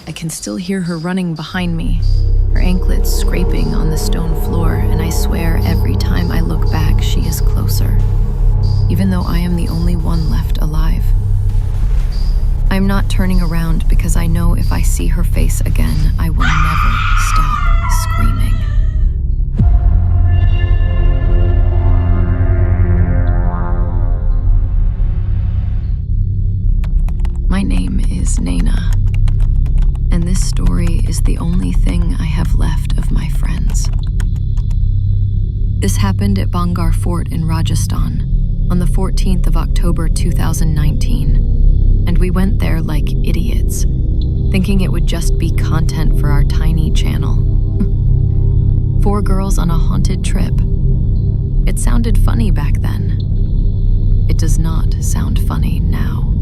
I can still hear her running behind me, her anklets scraping on the stone floor, and I swear every time I look back, she is closer, even though I am the only one left alive. I'm not turning around because I know if I see her face again, I will never stop screaming. My name is Naina, and this story is the only thing I have left of my friends. This happened at Bhangarh Fort in Rajasthan on the 14th of October 2019, and we went there like idiots, thinking it would just be content for our tiny channel. 4 girls on a haunted trip. It sounded funny back then. It does not sound funny now.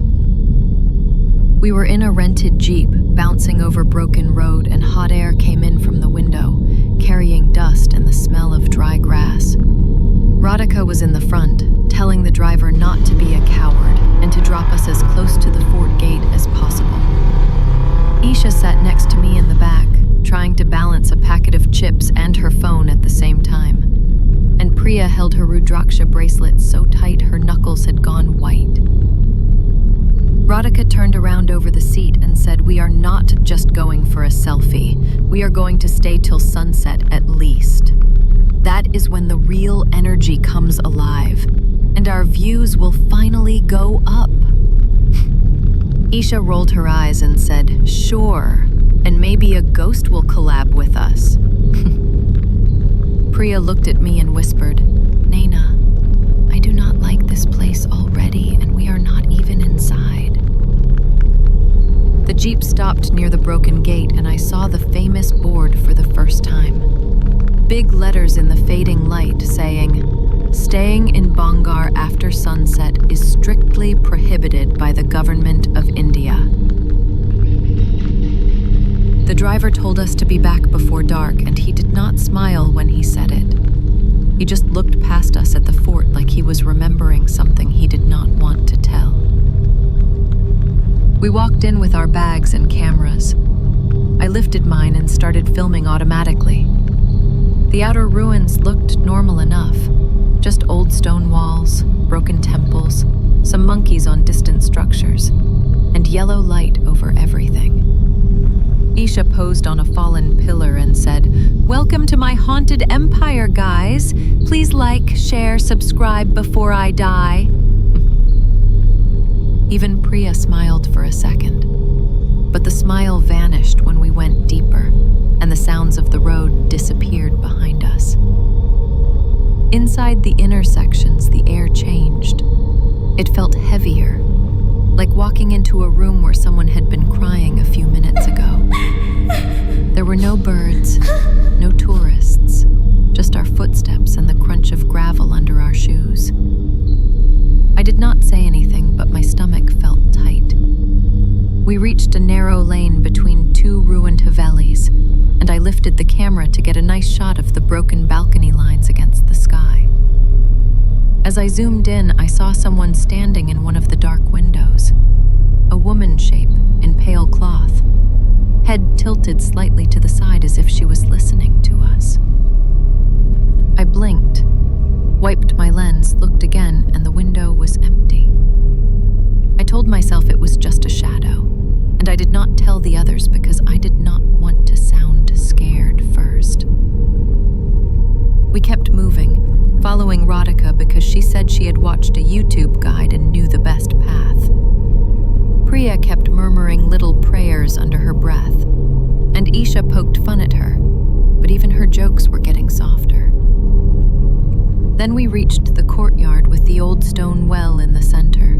We were in a rented Jeep, bouncing over broken road, and hot air came in from the window, carrying dust and the smell of dry grass. Radhika was in the front, telling the driver not to be a coward and to drop us as close to the fort gate as possible. Isha sat next to me in the back, trying to balance a packet of chips and her phone at the same time. And Priya held her Rudraksha bracelet so tight her knuckles had gone white. Radhika turned around over the seat and said, "We are not just going for a selfie. We are going to stay till sunset at least. That is when the real energy comes alive, and our views will finally go up." Isha rolled her eyes and said, "Sure, and maybe a ghost will collab with us." Priya looked at me and whispered, "Naina, I do not like this place already, and we are not even inside." The Jeep stopped near the broken gate, and I saw the famous board for the first time. Big letters in the fading light saying, "Staying in Bhangarh after sunset is strictly prohibited by the government of India." The driver told us to be back before dark, and he did not smile when he said it. He just looked past us at the fort like he was remembering something he did not want to tell. We walked in with our bags and cameras. I lifted mine and started filming automatically. The outer ruins looked normal enough. Just old stone walls, broken temples, some monkeys on distant structures, and yellow light over everything. Isha posed on a fallen pillar and said, "Welcome to my haunted empire, guys. Please like, share, subscribe before I die." Even Priya smiled for a second, but the smile vanished when we went deeper, and the sounds of the road disappeared behind us. Inside the intersections, the air changed. It felt heavier, like walking into a room where someone had been crying a few minutes ago. There were no birds, no tourists, just our footsteps and the crunch of gravel under our shoes. I did not say anything, but my stomach felt tight. We reached a narrow lane between 2 ruined havelis, and I lifted the camera to get a nice shot of the broken balcony lines against the sky. As I zoomed in, I saw someone standing in one of the dark windows, a woman shape in pale cloth, head tilted slightly to the side as if she was listening to us. I blinked, wiped my lens, looked again, and the window was empty. I told myself it was just a shadow, and I did not tell the others because I did not want to sound scared first. We kept moving, following Radhika because she said she had watched a YouTube guide and knew the best path. Priya kept murmuring little prayers under her breath, and Isha poked fun at her, but even her jokes were getting softer. Then we reached the courtyard with the old stone well in the center.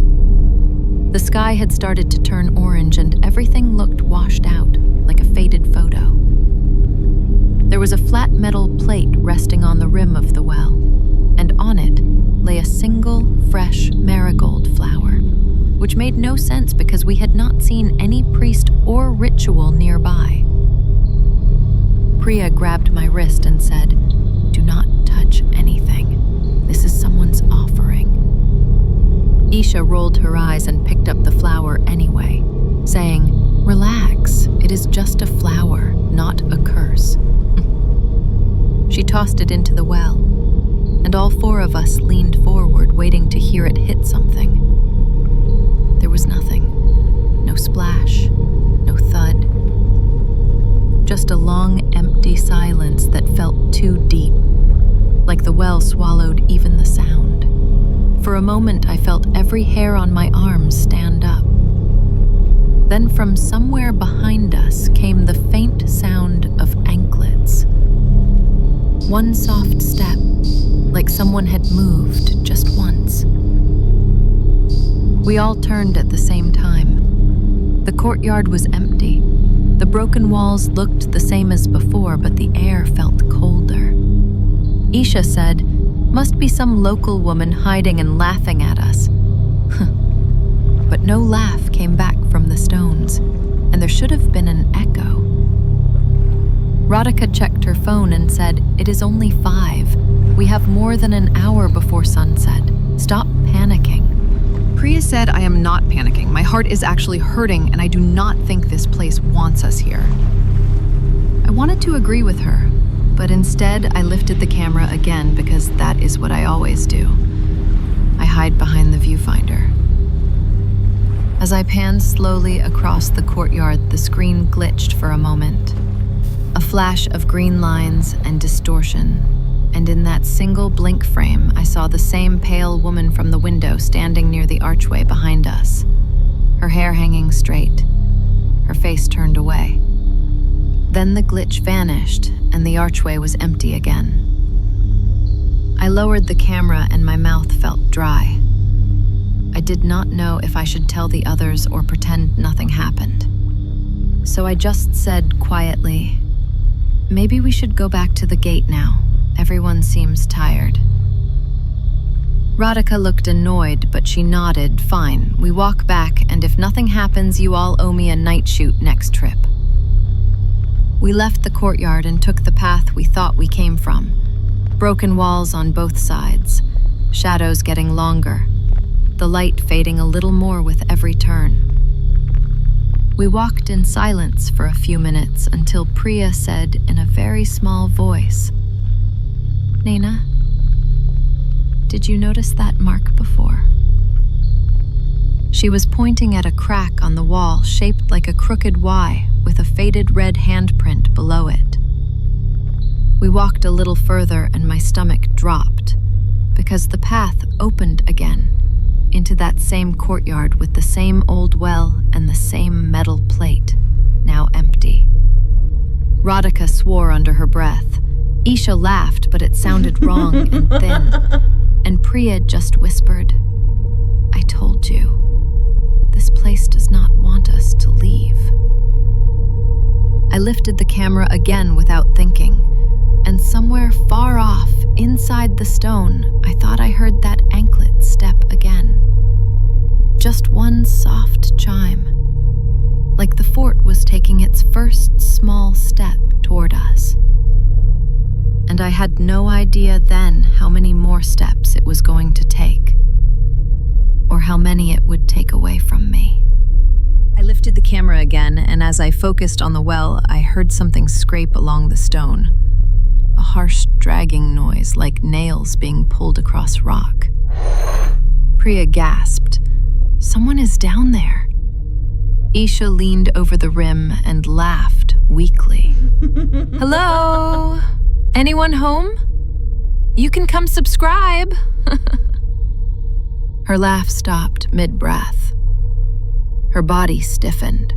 The sky had started to turn orange and everything looked washed out, like a faded photo. There was a flat metal plate resting on the rim of the well, and on it lay a single, fresh marigold flower, which made no sense because we had not seen any priest or ritual nearby. Priya grabbed my wrist and said, "Do not touch anything. This is someone's offering." Isha rolled her eyes and picked up the flower anyway, saying, Relax, it is just a flower, not a curse. She tossed it into the well, and all four of us leaned forward, waiting to hear it hit something. There was nothing. No splash, no thud. Just a long, empty silence that felt too deep, like the well swallowed even the sound. For a moment, I felt every hair on my arms stand up. Then from somewhere behind us came the faint sound of anklets. One soft step, like someone had moved just once. We all turned at the same time. The courtyard was empty. The broken walls looked the same as before, but the air felt colder. Isha said, "Must be some local woman hiding and laughing at us." But no laugh came back from the stones, and there should have been an echo. Radhika checked her phone and said, "It is only 5. We have more than an hour before sunset. Stop panicking." Priya said, "I am not panicking. My heart is actually hurting, and I do not think this place wants us here." I wanted to agree with her, but instead I lifted the camera again because that is what I always do. I hide behind the viewfinder. As I panned slowly across the courtyard, the screen glitched for a moment. A flash of green lines and distortion, and in that single blink frame, I saw the same pale woman from the window standing near the archway behind us, her hair hanging straight, her face turned away. Then the glitch vanished, and the archway was empty again. I lowered the camera and my mouth felt dry. I did not know if I should tell the others or pretend nothing happened. So I just said quietly, "Maybe we should go back to the gate now. Everyone seems tired." Radhika looked annoyed, but she nodded, "Fine, we walk back, and if nothing happens, you all owe me a night shoot next trip." We left the courtyard and took the path we thought we came from. Broken walls on both sides, shadows getting longer, the light fading a little more with every turn. We walked in silence for a few minutes until Priya said in a very small voice, "Naina, did you notice that mark before?" She was pointing at a crack on the wall shaped like a crooked Y with a faded red handprint below it. We walked a little further and my stomach dropped because the path opened again into that same courtyard with the same old well and the same metal plate, now empty. Radhika swore under her breath. Isha laughed, but it sounded wrong and thin. And Priya just whispered, "I told you, this place does not want us to leave." I lifted the camera again without thinking, and somewhere far off, inside the stone, I thought I heard that anklet step again. Just one soft chime, like the fort was taking its first small step toward us. And I had no idea then how many more steps it was going to take, or how many it would take away from me. I lifted the camera again, and as I focused on the well, I heard something scrape along the stone. A harsh dragging noise like nails being pulled across rock. Priya gasped, "Someone is down there." Isha leaned over the rim and laughed weakly. "Hello? Anyone home? You can come subscribe." Her laugh stopped mid-breath. Her body stiffened.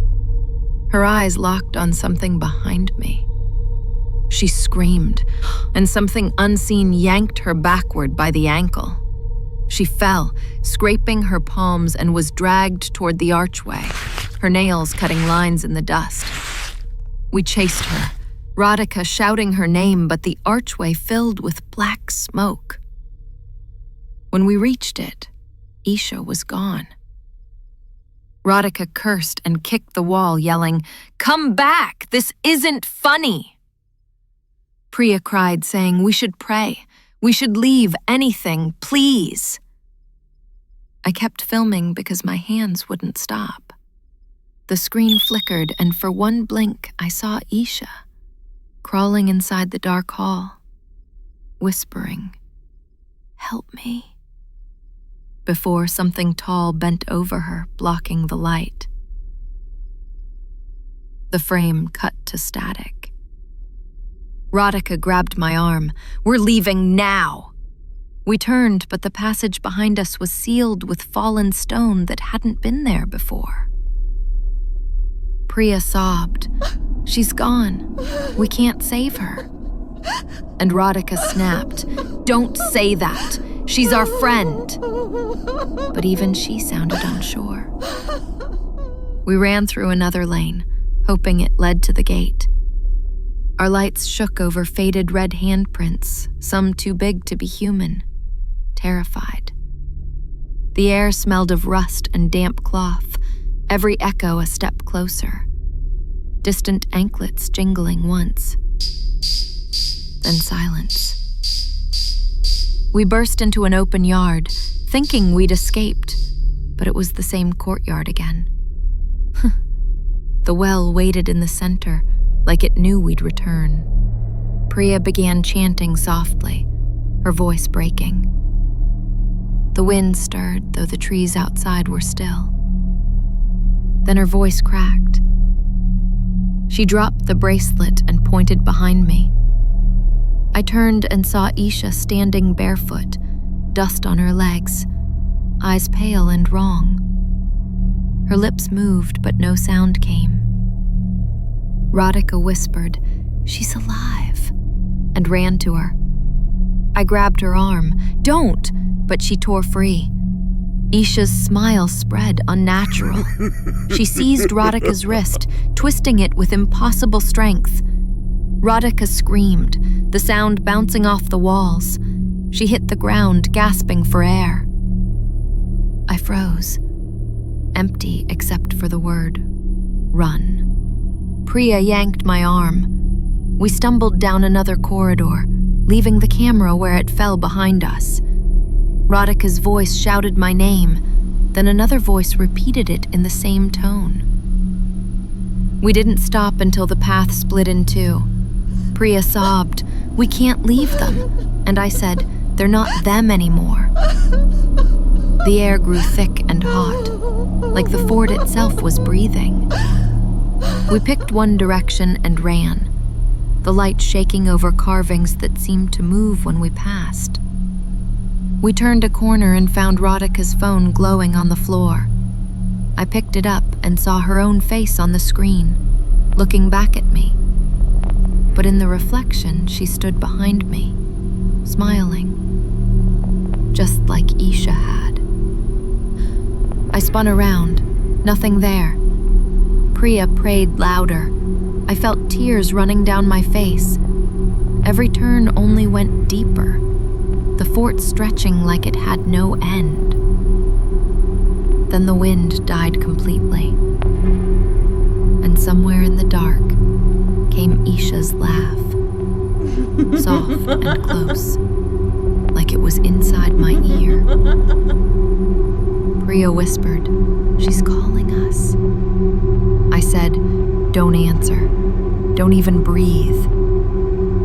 Her eyes locked on something behind me. She screamed, and something unseen yanked her backward by the ankle. She fell, scraping her palms, and was dragged toward the archway, her nails cutting lines in the dust. We chased her, Radhika shouting her name, but the archway filled with black smoke. When we reached it, Isha was gone. Radhika cursed and kicked the wall, yelling, "Come back! This isn't funny!" Priya cried, saying, "We should pray. We should leave, anything, please." I kept filming because my hands wouldn't stop. The screen flickered, and for one blink, I saw Isha, crawling inside the dark hall, whispering, "Help me," before something tall bent over her, blocking the light. The frame cut to static. Radhika grabbed my arm. "We're leaving now!" We turned, but the passage behind us was sealed with fallen stone that hadn't been there before. Priya sobbed. "She's gone. We can't save her." And Radhika snapped, "Don't say that. She's our friend." But even she sounded unsure. We ran through another lane, hoping it led to the gate. Our lights shook over faded red handprints, some too big to be human, terrified. The air smelled of rust and damp cloth, every echo a step closer. Distant anklets jingling once, then silence. We burst into an open yard, thinking we'd escaped, but it was the same courtyard again. The well waited in the center, like it knew we'd return. Priya began chanting softly, her voice breaking. The wind stirred, though the trees outside were still. Then her voice cracked. She dropped the bracelet and pointed behind me. I turned and saw Isha standing barefoot, dust on her legs, eyes pale and wrong. Her lips moved, but no sound came. Radhika whispered, "She's alive," and ran to her. I grabbed her arm. "Don't!" But she tore free. Isha's smile spread, unnatural. She seized Radhika's wrist, twisting it with impossible strength. Radhika screamed, the sound bouncing off the walls. She hit the ground, gasping for air. I froze, empty except for the word, "Run." Priya yanked my arm. We stumbled down another corridor, leaving the camera where it fell behind us. Radhika's voice shouted my name, then another voice repeated it in the same tone. We didn't stop until the path split in two. Priya sobbed, "We can't leave them," and I said, "They're not them anymore." The air grew thick and hot, like the fort itself was breathing. We picked one direction and ran, the light shaking over carvings that seemed to move when we passed. We turned a corner and found Radhika's phone glowing on the floor. I picked it up and saw her own face on the screen, looking back at me. But in the reflection, she stood behind me, smiling, just like Isha had. I spun around, nothing there. Priya prayed louder. I felt tears running down my face. Every turn only went deeper, the fort stretching like it had no end. Then the wind died completely, and somewhere in the dark came Isha's laugh, soft and close, like it was inside my ear. Priya whispered, "She's calling us." I said, "Don't answer, don't even breathe."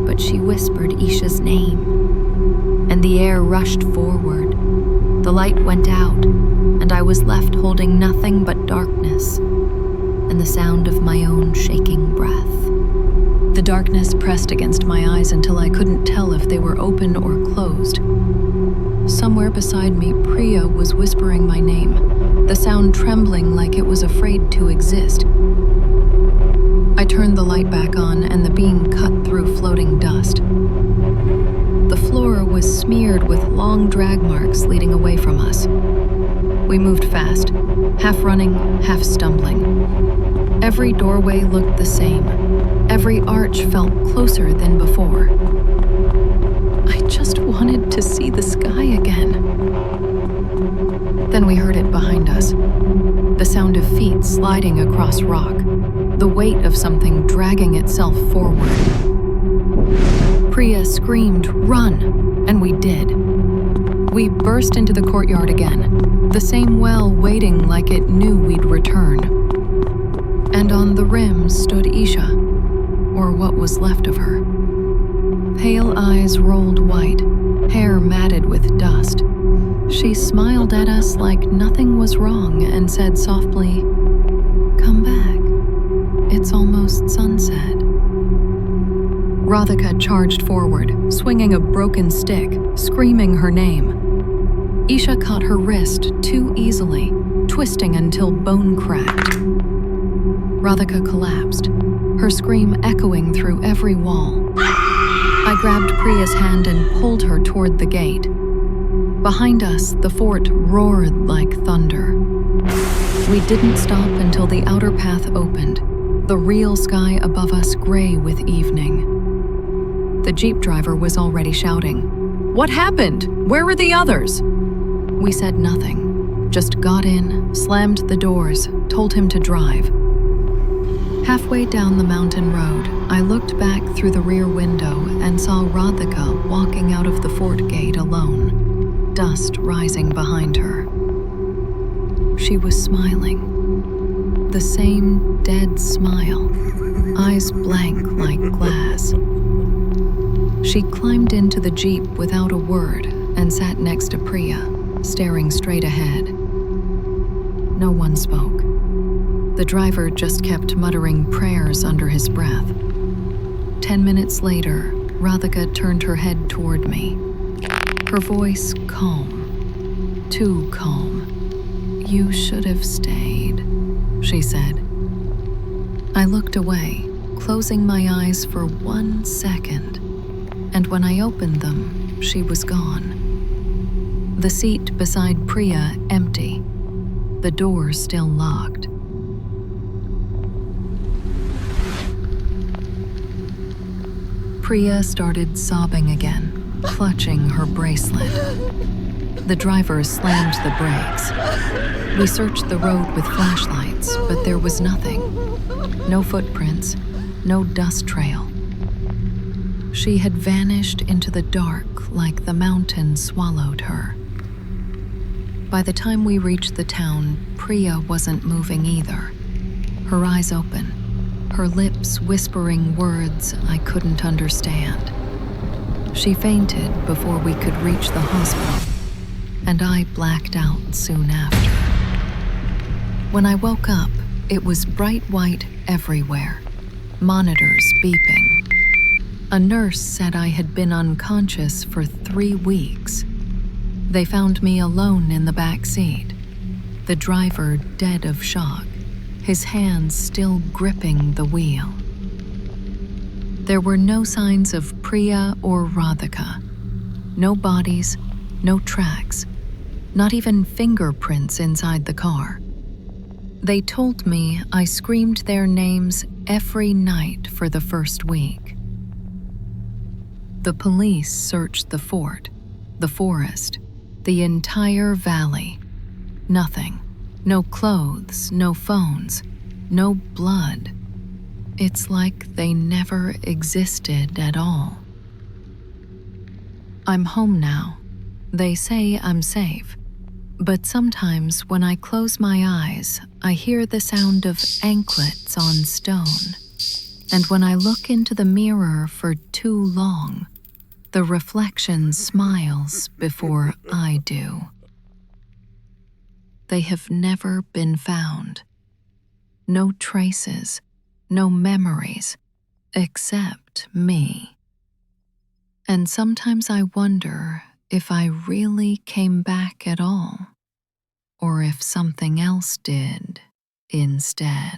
But she whispered Isha's name, and the air rushed forward. The light went out, and I was left holding nothing but darkness and the sound of my own shaking breath. The darkness pressed against my eyes until I couldn't tell if they were open or closed. Somewhere beside me, Priya was whispering my name, the sound trembling like it was afraid to exist. I turned the light back on, and the beam cut through floating dust. The floor was smeared with long drag marks leading away from us. We moved fast, half running, half stumbling. Every doorway looked the same. Every arch felt closer than before. I just wanted to see the sky again. Then we heard it behind us. The sound of feet sliding across rock, the weight of something dragging itself forward. Priya screamed, "Run!" and we did. We burst into the courtyard again, the same well waiting like it knew we'd return. and on the rim stood Isha, or what was left of her. Pale eyes rolled white, hair matted with dust. She smiled at us like nothing was wrong and said softly, "Come back. It's almost sunset." Radhika charged forward, swinging a broken stick, screaming her name. Isha caught her wrist too easily, twisting until bone cracked. Radhika collapsed, her scream echoing through every wall. I grabbed Priya's hand and pulled her toward the gate. Behind us, the fort roared like thunder. We didn't stop until the outer path opened, the real sky above us gray with evening. The jeep driver was already shouting, "What happened? Where are the others?" We said nothing, just got in, slammed the doors, told him to drive. Halfway down the mountain road, I looked back through the rear window and saw Radhika walking out of the fort gate alone, dust rising behind her. She was smiling, the same dead smile, eyes blank like glass. She climbed into the jeep without a word and sat next to Priya, staring straight ahead. No one spoke. The driver just kept muttering prayers under his breath. 10 minutes later, Radhika turned her head toward me. Her voice calm, too calm. "You should have stayed," she said. I looked away, closing my eyes for 1 second, and when I opened them, she was gone. The seat beside Priya empty, the door still locked. Priya started sobbing again, clutching her bracelet. The driver slammed the brakes. We searched the road with flashlights, but there was nothing. No footprints, no dust trail. She had vanished into the dark like the mountain swallowed her. By the time we reached the town, Priya wasn't moving either. Her eyes open, her lips whispering words I couldn't understand. She fainted before we could reach the hospital, and I blacked out soon after. When I woke up, it was bright white everywhere, monitors beeping. A nurse said I had been unconscious for 3 weeks. They found me alone in the back seat, the driver dead of shock, his hands still gripping the wheel. There were no signs of Priya or Radhika. No bodies, no tracks, not even fingerprints inside the car. They told me I screamed their names every night for the first week. The police searched the fort, the forest, the entire valley. Nothing. No clothes, no phones, no blood. It's like they never existed at all. I'm home now. They say I'm safe. But sometimes when I close my eyes, I hear the sound of anklets on stone. And when I look into the mirror for too long, the reflection smiles before I do. They have never been found. No traces, no memories, except me. And sometimes I wonder if I really came back at all, or if something else did instead.